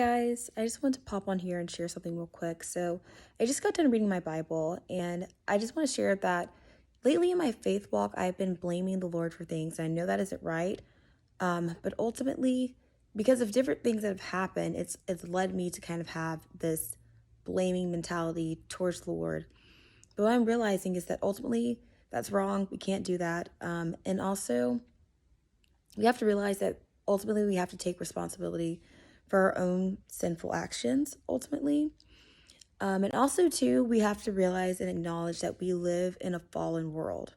Guys, I just want to pop on here and share something real quick. So, I just got done reading my Bible, and I just want to share that lately in my faith walk, I've been blaming the Lord for things. I know that isn't right, but ultimately, because of different things that have happened, it's led me to kind of have this blaming mentality towards the Lord. But what I'm realizing is that ultimately that's wrong. We can't do that, and also we have to realize that ultimately we have to take responsibility for our own sinful actions ultimately. And also too, we have to realize and acknowledge that we live in a fallen world.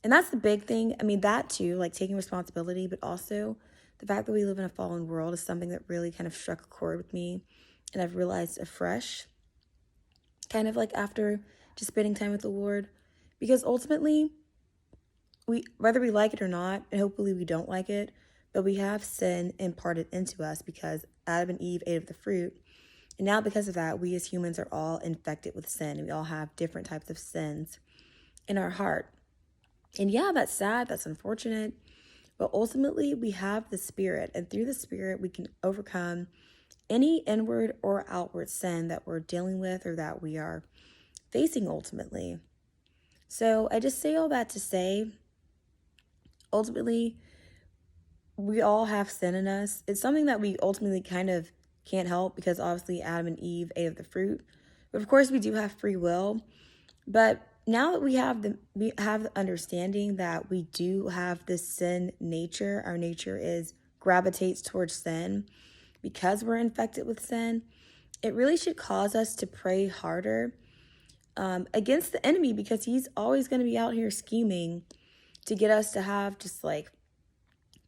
And that's the big thing. I mean, that too, like taking responsibility, but also the fact that we live in a fallen world is something that really kind of struck a chord with me. And I've realized afresh, kind of like after just spending time with the Lord. Because ultimately, whether we like it or not, and hopefully we don't like it, but we have sin imparted into us because Adam and Eve ate of the fruit. And now because of that, we as humans are all infected with sin. We all have different types of sins in our heart. And yeah, that's sad, that's unfortunate, but ultimately we have the Spirit, and through the Spirit we can overcome any inward or outward sin that we're dealing with or that we are facing ultimately. So I just say all that to say, ultimately, we all have sin in us. It's something that we ultimately kind of can't help because obviously Adam and Eve ate of the fruit. But of course we do have free will. But now that we have the understanding that we do have this sin nature, our nature is gravitates towards sin because we're infected with sin, it really should cause us to pray harder against the enemy because he's always going to be out here scheming to get us to have just like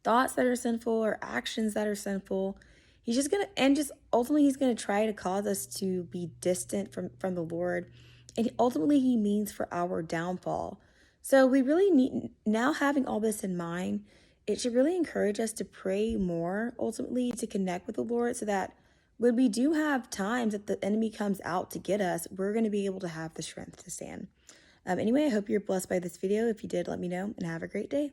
thoughts that are sinful or actions that are sinful. He's just gonna and just ultimately he's gonna try to cause us to be distant from the Lord. And ultimately he means for our downfall. So we really need, now having all this in mind, it should really encourage us to pray more, ultimately to connect with the Lord so that when we do have times that the enemy comes out to get us, we're going to be able to have the strength to stand. Anyway, I hope you're blessed by this video. If you did, let me know and have a great day.